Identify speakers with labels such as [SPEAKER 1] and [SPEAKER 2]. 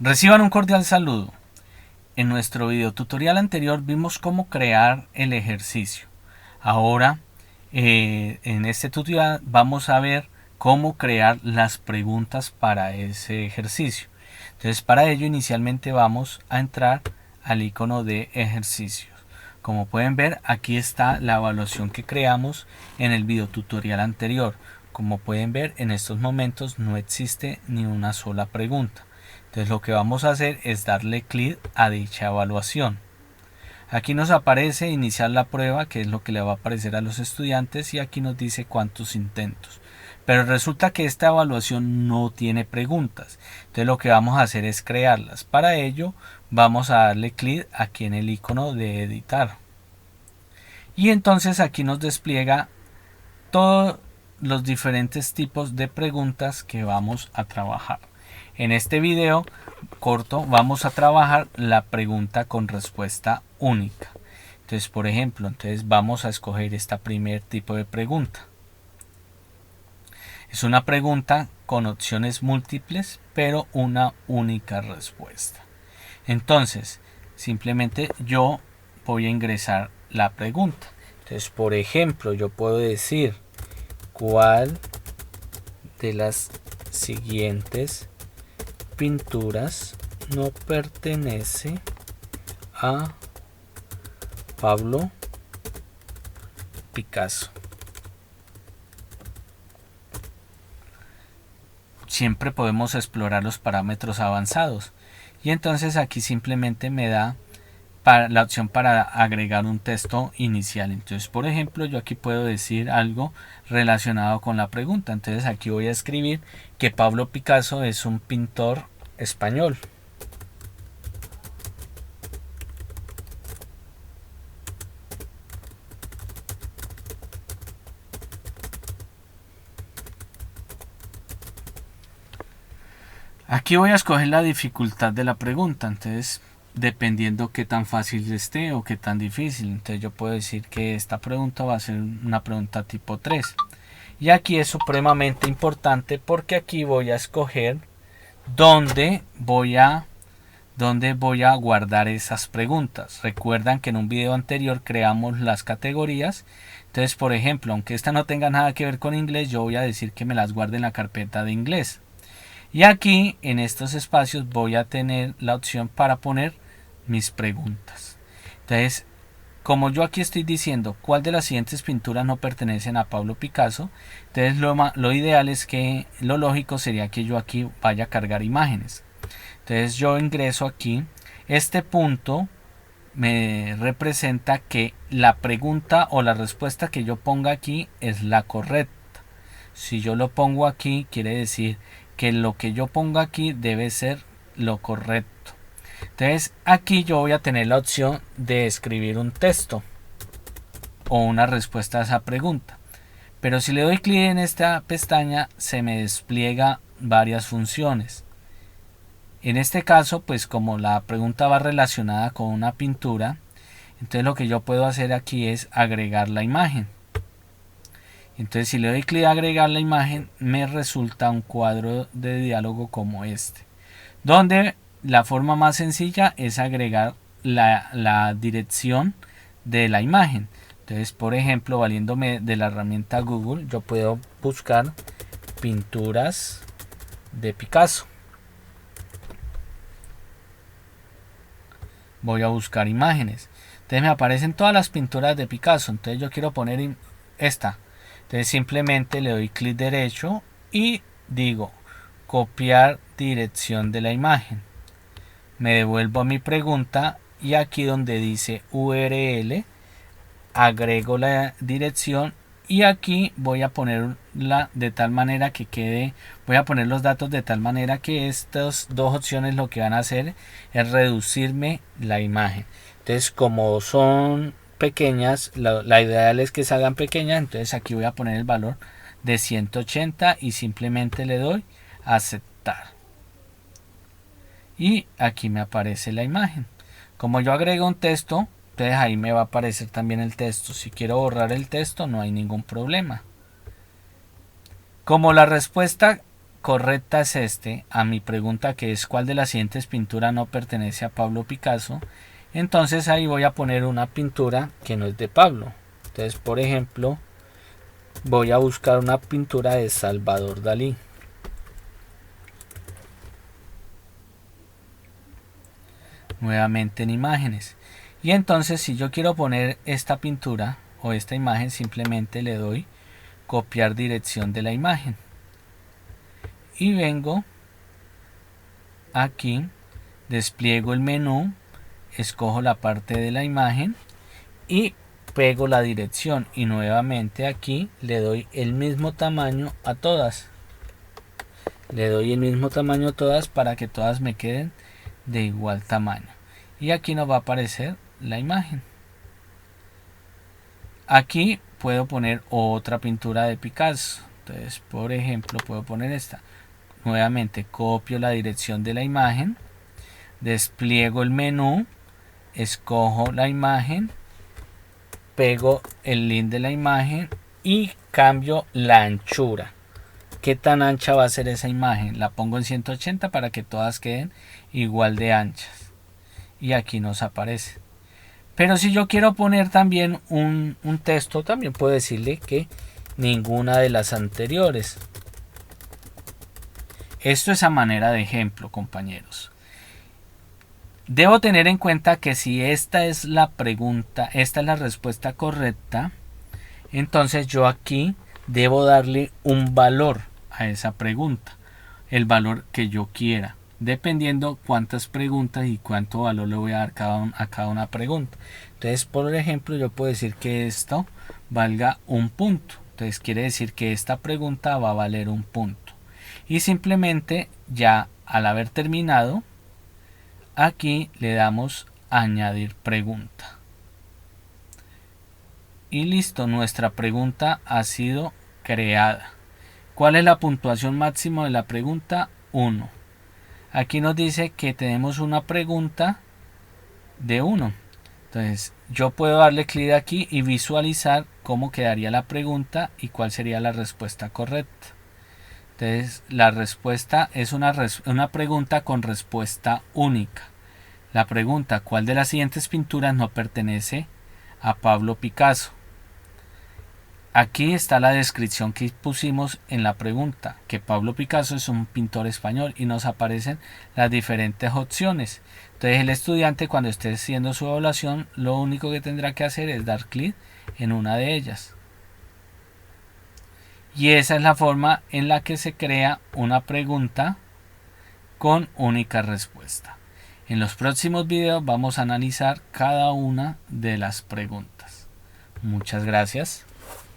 [SPEAKER 1] Reciban un cordial saludo. En nuestro video tutorial anterior vimos cómo crear el ejercicio. Ahora, en este tutorial vamos a ver cómo crear las preguntas para ese ejercicio. Entonces, para ello inicialmente vamos a entrar al icono de ejercicios. Como pueden ver, aquí está la evaluación que creamos en el video tutorial anterior. Como pueden ver, en estos momentos no existe ni una sola pregunta. Entonces lo que vamos a hacer es darle clic a dicha evaluación. Aquí nos aparece iniciar la prueba, que es lo que le va a aparecer a los estudiantes, y aquí nos dice cuántos intentos. Pero resulta que esta evaluación no tiene preguntas. Entonces lo que vamos a hacer es crearlas. Para ello vamos a darle clic aquí en el icono de editar. Y entonces aquí nos despliega todos los diferentes tipos de preguntas que vamos a trabajar. En este video corto vamos a trabajar la pregunta con respuesta única. Entonces, por ejemplo, vamos a escoger esta primer tipo de pregunta. Es una pregunta con opciones múltiples, pero una única respuesta. Entonces, simplemente yo voy a ingresar la pregunta. Entonces, por ejemplo, yo puedo decir ¿cuál de las siguientes pinturas no pertenece a Pablo Picasso? Siempre podemos explorar los parámetros avanzados y entonces aquí simplemente me da la opción para agregar un texto inicial. Entonces, por ejemplo, yo aquí puedo decir algo relacionado con la pregunta. Entonces aquí voy a escribir que Pablo Picasso es un pintor español. Aquí voy a escoger la dificultad de la pregunta. Entonces, dependiendo qué tan fácil esté o qué tan difícil, entonces yo puedo decir que esta pregunta va a ser una pregunta tipo 3. Y aquí es supremamente importante porque aquí voy a escoger dónde voy a guardar esas preguntas. Recuerdan que en un video anterior creamos las categorías. Entonces, por ejemplo, aunque esta no tenga nada que ver con inglés, yo voy a decir que me las guarde en la carpeta de inglés. Y aquí en estos espacios voy a tener la opción para poner mis preguntas. Entonces, como yo aquí estoy diciendo cuál de las siguientes pinturas no pertenecen a Pablo Picasso, entonces lo ideal es que lo lógico sería que yo aquí vaya a cargar imágenes. Entonces yo ingreso aquí. Este punto me representa que la pregunta o la respuesta que yo ponga aquí es la correcta. Si yo lo pongo aquí, quiere decir que lo que yo ponga aquí debe ser lo correcto. Entonces aquí yo voy a tener la opción de escribir un texto o una respuesta a esa pregunta. Pero si le doy clic en esta pestaña se me despliega varias funciones. En este caso, pues como la pregunta va relacionada con una pintura, entonces lo que yo puedo hacer aquí es agregar la imagen. Entonces si le doy clic a agregar la imagen, me resulta un cuadro de diálogo como este, donde la forma más sencilla es agregar la dirección de la imagen. Entonces, por ejemplo, valiéndome de la herramienta Google, yo puedo buscar pinturas de Picasso. Voy a buscar imágenes. Entonces me aparecen todas las pinturas de Picasso. Entonces yo quiero poner esta. Entonces simplemente le doy clic derecho y digo copiar dirección de la imagen. Me devuelvo a mi pregunta y aquí donde dice URL agrego la dirección y aquí voy a ponerla de tal manera que quede, voy a poner los datos de tal manera que estas dos opciones lo que van a hacer es reducirme la imagen. Entonces como son pequeñas, la ideal es que salgan pequeñas, entonces aquí voy a poner el valor de 180 y simplemente le doy a aceptar. Y aquí me aparece la imagen. Como yo agrego un texto, entonces ahí me va a aparecer también el texto. Si quiero borrar el texto no hay ningún problema. Como la respuesta correcta es a mi pregunta, que es ¿cuál de las siguientes pinturas no pertenece a Pablo Picasso? Entonces ahí voy a poner una pintura que no es de Pablo. Entonces, por ejemplo, voy a buscar una pintura de Salvador Dalí. Nuevamente en imágenes. Y entonces si yo quiero poner esta pintura o esta imagen, simplemente le doy copiar dirección de la imagen. Y vengo aquí, despliego el menú, escojo la parte de la imagen y pego la dirección. Y nuevamente aquí le doy el mismo tamaño a todas. Le doy el mismo tamaño a todas para que todas me queden de igual tamaño. Y aquí nos va a aparecer la imagen. Aquí puedo poner otra pintura de Picasso. Entonces, por ejemplo, puedo poner esta. Nuevamente copio la dirección de la imagen, despliego el menú, escojo la imagen, pego el link de la imagen y cambio la anchura. ¿Qué tan ancha va a ser esa imagen? La pongo en 180 para que todas queden igual de anchas. Y aquí nos aparece. Pero si yo quiero poner también un texto, también puedo decirle que ninguna de las anteriores. Esto es a manera de ejemplo, compañeros. Debo tener en cuenta que si esta es la pregunta, esta es la respuesta correcta, entonces yo aquí debo darle un valor a esa pregunta, el valor que yo quiera, dependiendo cuántas preguntas y cuánto valor le voy a dar a cada una pregunta. Entonces, por ejemplo, yo puedo decir que esto valga un punto. Entonces quiere decir que esta pregunta va a valer un punto. Y simplemente ya al haber terminado, aquí le damos añadir pregunta. Y listo, nuestra pregunta ha sido creada. ¿Cuál es la puntuación máxima de la pregunta? 1. Aquí nos dice que tenemos una pregunta de 1. Entonces yo puedo darle clic aquí y visualizar cómo quedaría la pregunta y cuál sería la respuesta correcta. Entonces la respuesta es una pregunta con respuesta única. La pregunta, ¿cuál de las siguientes pinturas no pertenece a Pablo Picasso? Aquí está la descripción que pusimos en la pregunta, que Pablo Picasso es un pintor español, y nos aparecen las diferentes opciones. Entonces el estudiante, cuando esté haciendo su evaluación, lo único que tendrá que hacer es dar clic en una de ellas. Y esa es la forma en la que se crea una pregunta con única respuesta. En los próximos videos vamos a analizar cada una de las preguntas. Muchas gracias.